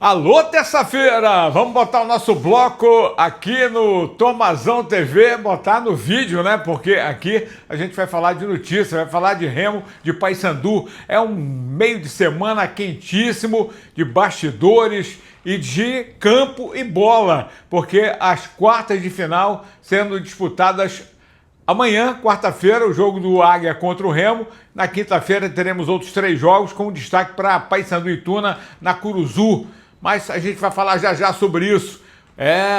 Alô, terça-feira! Vamos botar o nosso bloco aqui no Tomazão TV, botar no vídeo, né? Porque aqui a gente vai falar de notícia, vai falar de Remo, de Paysandu. É um meio de semana quentíssimo, de bastidores e de campo e bola, porque as quartas de final sendo disputadas amanhã, quarta-feira, o jogo do Águia contra o Remo. Na quinta-feira teremos outros 3 jogos, com destaque para Paysandu e Tuna na Curuzu. Mas a gente vai falar já sobre isso.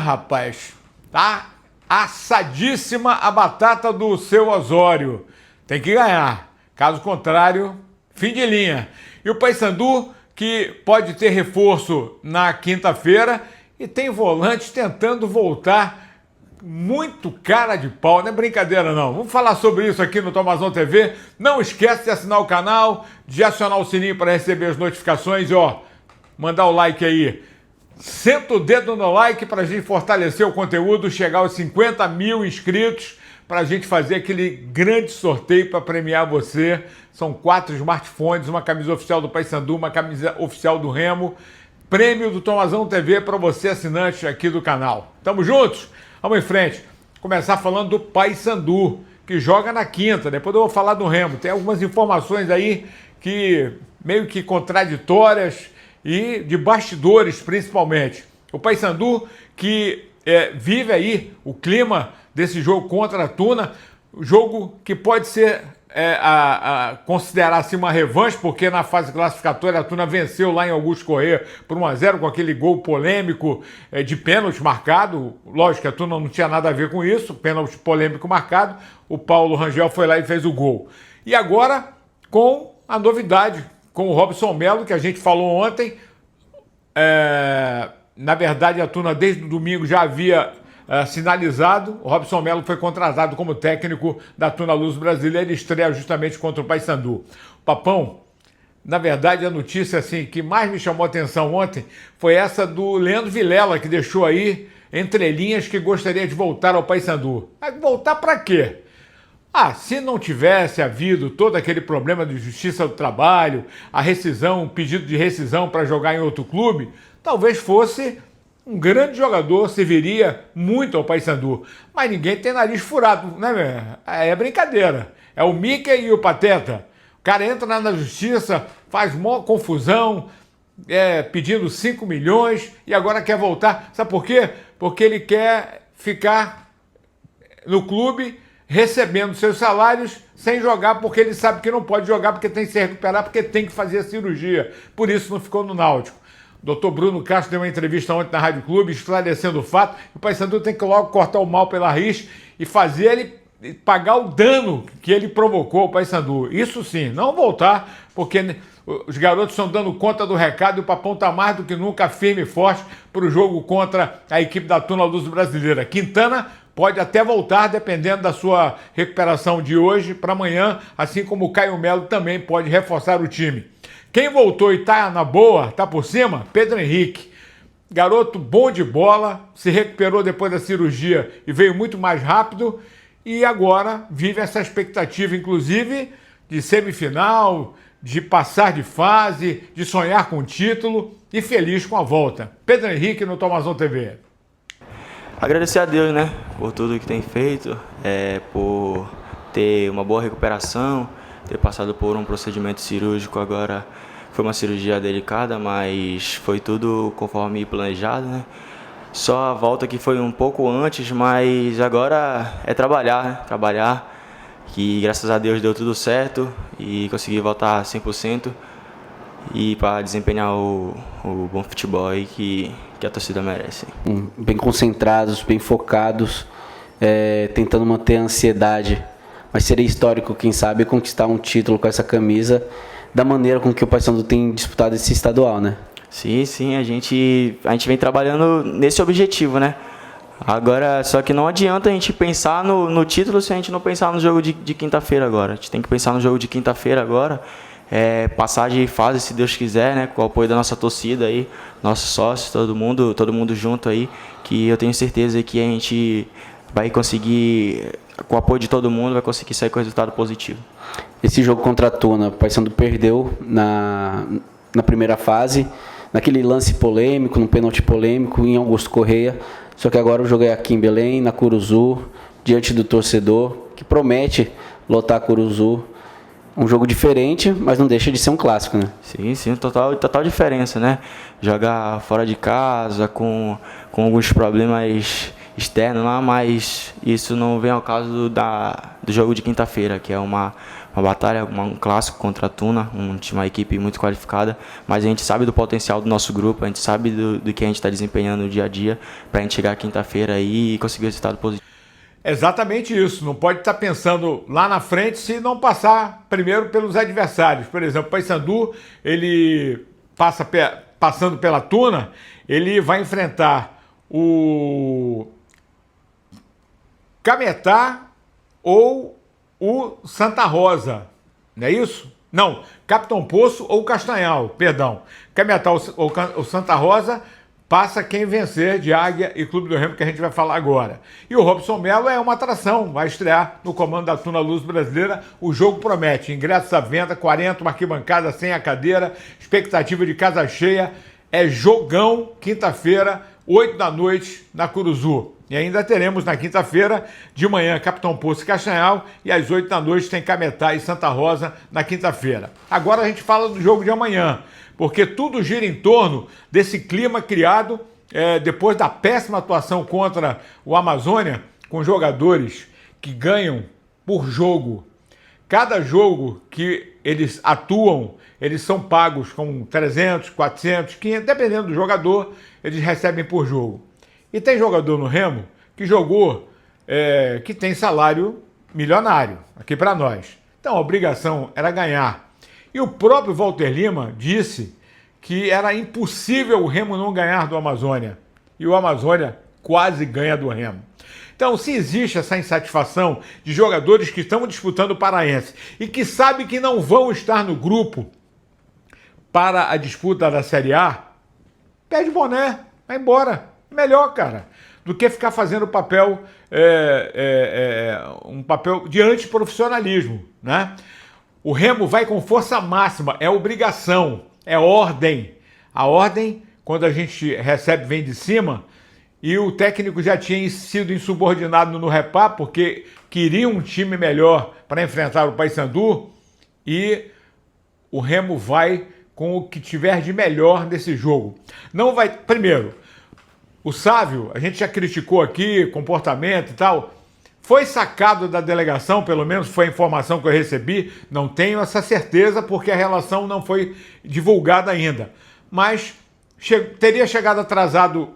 Rapaz, tá assadíssima a batata do seu Osório. Tem que ganhar. Caso contrário, fim de linha. E o Paysandu, que pode ter reforço na quinta-feira e tem volantes tentando voltar. Muito cara de pau, não é brincadeira não. Vamos falar sobre isso aqui no Tomazão TV. Não esquece de assinar o canal, de acionar o sininho para receber as notificações e mandar o like aí. Senta o dedo no like para a gente fortalecer o conteúdo, chegar aos 50 mil inscritos, para a gente fazer aquele grande sorteio para premiar você. São 4 smartphones, uma camisa oficial do Paysandu, uma camisa oficial do Remo. Prêmio do Tomazão TV para você, assinante aqui do canal. Tamo juntos? Vamos em frente. Começar falando do Paysandu, que joga na quinta. Depois eu vou falar do Remo. Tem algumas informações aí que meio que contraditórias e de bastidores, principalmente. O Paysandu que vive aí o clima desse jogo contra a Tuna, jogo que pode ser considerar-se uma revanche, porque na fase classificatória a Tuna venceu lá em Augusto Corrêa por 1-0 com aquele gol polêmico de pênalti marcado. Lógico que a Tuna não tinha nada a ver com isso, pênalti polêmico marcado. O Paulo Rangel foi lá e fez o gol. E agora com a novidade, com o Robson Melo, que a gente falou ontem. Na verdade, a Tuna desde o domingo já havia sinalizado. O Robson Melo foi contratado como técnico da Tuna Luz Brasileira e estreia justamente contra o Paysandu. Papão, na verdade, a notícia assim, que mais me chamou a atenção ontem foi essa do Leandro Vilela, que deixou aí entre linhas que gostaria de voltar ao Paysandu. Mas voltar para quê? Se não tivesse havido todo aquele problema de justiça do trabalho, a rescisão, o pedido de rescisão para jogar em outro clube, talvez fosse um grande jogador, serviria muito ao Paysandu. Mas ninguém tem nariz furado, né? É brincadeira. É o Mickey e o Pateta. O cara entra na justiça, faz maior confusão, pedindo 5 milhões e agora quer voltar. Sabe por quê? Porque ele quer ficar no clube recebendo seus salários sem jogar, porque ele sabe que não pode jogar, porque tem que se recuperar, porque tem que fazer a cirurgia. Por isso não ficou no Náutico. O Dr. Bruno Castro deu uma entrevista ontem na Rádio Clube, esclarecendo o fato. O Paysandu tem que logo cortar o mal pela raiz e fazer ele pagar o dano que ele provocou ao Paysandu. Isso sim, não voltar, porque os garotos estão dando conta do recado e o Papão está mais do que nunca firme e forte para o jogo contra a equipe da Tuna Luz Brasileira. Quintana pode até voltar, dependendo da sua recuperação de hoje para amanhã, assim como o Caio Melo também pode reforçar o time. Quem voltou e tá na boa, tá por cima, Pedro Henrique. Garoto bom de bola, se recuperou depois da cirurgia e veio muito mais rápido e agora vive essa expectativa, inclusive, de semifinal, de passar de fase, de sonhar com o título e feliz com a volta. Pedro Henrique no Tomazão TV. Agradecer a Deus, né, por tudo que tem feito, por ter uma boa recuperação, ter passado por um procedimento cirúrgico. Agora foi uma cirurgia delicada, mas foi tudo conforme planejado, né? Só a volta que foi um pouco antes, mas agora é trabalhar, né? Trabalhar, que graças a Deus deu tudo certo e consegui voltar 100% e para desempenhar o bom futebol aí que a torcida merece. Bem concentrados, bem focados, tentando manter a ansiedade. Mas seria histórico, quem sabe, conquistar um título com essa camisa da maneira com que o Paysandu tem disputado esse estadual, né? Sim, a gente vem trabalhando nesse objetivo, né? Agora, só que não adianta a gente pensar no título se a gente não pensar no jogo de quinta-feira agora. A gente tem que pensar no jogo de quinta-feira agora, passar de fase, se Deus quiser, né? Com o apoio da nossa torcida aí, nossos sócios, todo mundo junto aí, que eu tenho certeza que a gente vai conseguir, com o apoio de todo mundo, vai conseguir sair com resultado positivo. Esse jogo contra a Tuna, o Paysandu perdeu na primeira fase, naquele lance polêmico, no pênalti polêmico, em Augusto Corrêa. Só que agora o jogo é aqui em Belém, na Curuzu, diante do torcedor, que promete lotar a Curuzu. Um jogo diferente, mas não deixa de ser um clássico, né? Sim, total diferença, né? Jogar fora de casa, com alguns problemas externos lá, mas isso não vem ao caso do jogo de quinta-feira, que é uma batalha, um clássico contra a Tuna, uma equipe muito qualificada, mas a gente sabe do potencial do nosso grupo, a gente sabe do que a gente está desempenhando no dia a dia, para a gente chegar quinta-feira aí e conseguir o resultado positivo. Exatamente isso, não pode estar pensando lá na frente se não passar primeiro pelos adversários. Por exemplo, o Paysandu, ele passando pela Tuna, ele vai enfrentar o Cametá ou o Santa Rosa, não é isso? Não, Capitão Poço ou Castanhal, perdão. Cametá ou o Santa Rosa passa quem vencer de Águia e Clube do Remo, que a gente vai falar agora. E o Robson Melo é uma atração, vai estrear no comando da Tuna Luz Brasileira. O jogo promete, ingressos à venda, 40, uma arquibancada sem a cadeira, expectativa de casa cheia. É jogão, quinta-feira, 8 da noite, na Curuzu. E ainda teremos na quinta-feira, de manhã, Capitão Poço e Castanhal, e às 8 da noite tem Cametá e Santa Rosa na quinta-feira. Agora a gente fala do jogo de amanhã, porque tudo gira em torno desse clima criado depois da péssima atuação contra o Amazônia, com jogadores que ganham por jogo. Cada jogo que eles atuam, eles são pagos com 300, 400, 500, dependendo do jogador, eles recebem por jogo. E tem jogador no Remo que jogou, que tem salário milionário, aqui para nós. Então a obrigação era ganhar. E o próprio Walter Lima disse que era impossível o Remo não ganhar do Amazônia. E o Amazônia quase ganha do Remo. Então, se existe essa insatisfação de jogadores que estão disputando o Paraense e que sabem que não vão estar no grupo para a disputa da Série A, pede boné, vai embora. Melhor, cara, do que ficar fazendo papel, um papel de antiprofissionalismo, né? O Remo vai com força máxima, é obrigação, é ordem. A ordem, quando a gente recebe, vem de cima, e o técnico já tinha sido insubordinado no Repá, porque queria um time melhor para enfrentar o Paysandu, e o Remo vai com o que tiver de melhor nesse jogo. Não vai... Primeiro, o Sávio, a gente já criticou aqui, comportamento e tal, foi sacado da delegação, pelo menos foi a informação que eu recebi, não tenho essa certeza porque a relação não foi divulgada ainda, mas teria chegado atrasado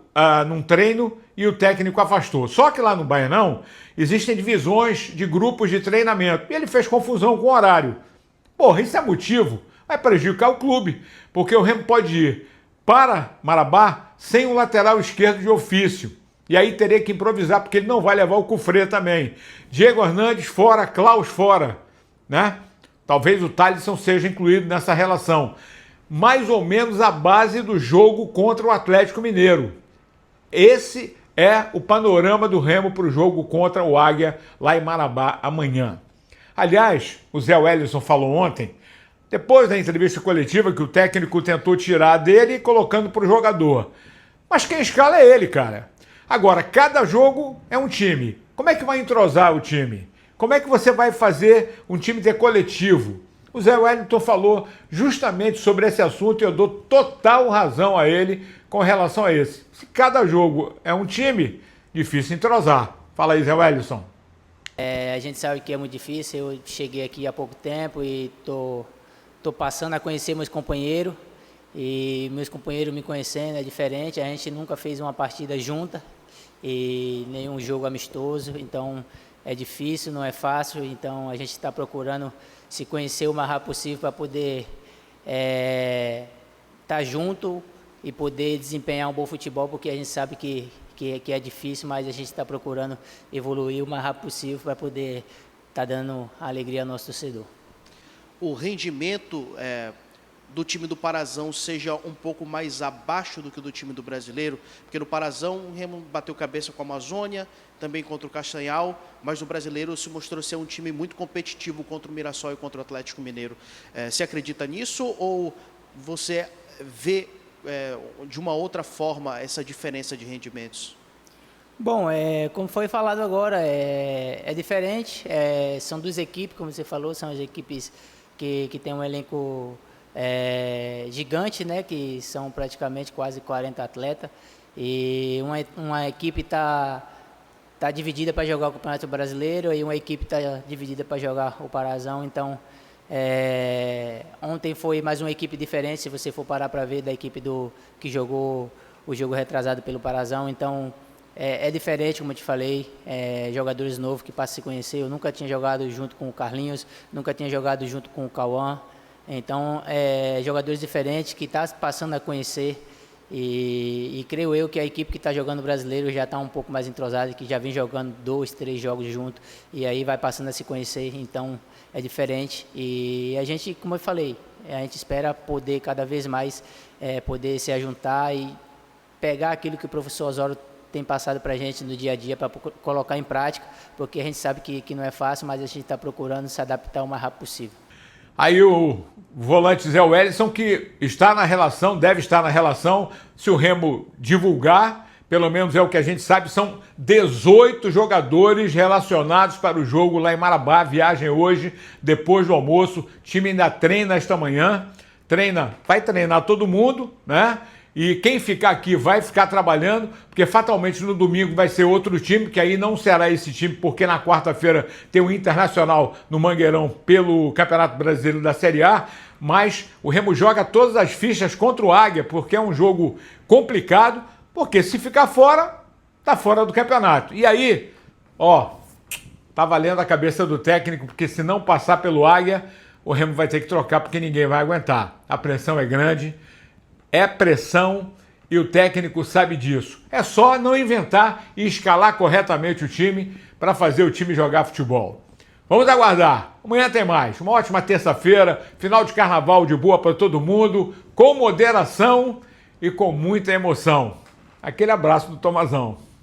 num treino e o técnico afastou. Só que lá no Baianão existem divisões de grupos de treinamento e ele fez confusão com o horário. Porra, isso é motivo, vai prejudicar o clube, porque o Remo pode ir para Marabá sem um lateral esquerdo de ofício. E aí teria que improvisar, porque ele não vai levar o Cufré também. Diego Hernandes fora, Klaus fora, né? Talvez o Thalisson seja incluído nessa relação. Mais ou menos a base do jogo contra o Atlético Mineiro. Esse é o panorama do Remo para o jogo contra o Águia, lá em Marabá, amanhã. Aliás, o Zé Wellison falou ontem, depois da entrevista coletiva, que o técnico tentou tirar dele, colocando para o jogador. Mas quem escala é ele, cara. Agora, cada jogo é um time. Como é que vai entrosar o time? Como é que você vai fazer um time ter coletivo? O Zé Wellington falou justamente sobre esse assunto e eu dou total razão a ele com relação a esse. Se cada jogo é um time, difícil entrosar. Fala aí, Zé Wellington. A gente sabe que é muito difícil. Eu cheguei aqui há pouco tempo e tô passando a conhecer meus companheiros. E meus companheiros me conhecendo é diferente. A gente nunca fez uma partida junta e nenhum jogo amistoso. Então é difícil, não é fácil. Então a gente está procurando se conhecer o mais rápido possível para poder estar junto e poder desempenhar um bom futebol, porque a gente sabe que é difícil, mas a gente está procurando evoluir o mais rápido possível para poder estar dando alegria ao nosso torcedor. O rendimento do time do Parazão seja um pouco mais abaixo do que o do time do Brasileiro, porque no Parazão o Remo bateu cabeça com a Amazônia, também contra o Castanhal, mas no Brasileiro se mostrou ser um time muito competitivo contra o Mirassol e contra o Atlético Mineiro. Você acredita nisso ou você vê de uma outra forma essa diferença de rendimentos? Bom, como foi falado agora, é diferente. São duas equipes, como você falou, são as equipes que têm um elenco gigante, né? Que são praticamente quase 40 atletas. E uma equipe está dividida para jogar o Campeonato Brasileiro e uma equipe está dividida para jogar o Parazão. Então, ontem foi mais uma equipe diferente, se você for parar para ver, da equipe que jogou o jogo retrasado pelo Parazão. Então, é diferente, como eu te falei, jogadores novos que passam a se conhecer. Eu nunca tinha jogado junto com o Carlinhos, nunca tinha jogado junto com o Cauã. Então, jogadores diferentes que estão passando a conhecer. E creio eu que a equipe que está jogando brasileiro já está um pouco mais entrosada, que já vem jogando 2, 3 jogos juntos, e aí vai passando a se conhecer. Então, é diferente. E a gente, como eu falei, a gente espera poder cada vez mais poder se ajuntar e pegar aquilo que o professor Osório tem passado para a gente no dia a dia para colocar em prática, porque a gente sabe que não é fácil, mas a gente está procurando se adaptar o mais rápido possível. Aí o volante Zé Wellison, que está na relação, deve estar na relação, se o Remo divulgar, pelo menos é o que a gente sabe, são 18 jogadores relacionados para o jogo lá em Marabá, viagem hoje, depois do almoço, o time ainda treina esta manhã, vai treinar todo mundo, né? E quem ficar aqui vai ficar trabalhando, porque fatalmente no domingo vai ser outro time, que aí não será esse time, porque na quarta-feira tem o Internacional no Mangueirão pelo Campeonato Brasileiro da Série A, mas o Remo joga todas as fichas contra o Águia, porque é um jogo complicado, porque se ficar fora, tá fora do campeonato. E aí, tá valendo a cabeça do técnico, porque se não passar pelo Águia, o Remo vai ter que trocar, porque ninguém vai aguentar. A pressão é grande. É pressão e o técnico sabe disso. É só não inventar e escalar corretamente o time para fazer o time jogar futebol. Vamos aguardar. Amanhã tem mais. Uma ótima terça-feira, final de carnaval de boa para todo mundo, com moderação e com muita emoção. Aquele abraço do Tomazão.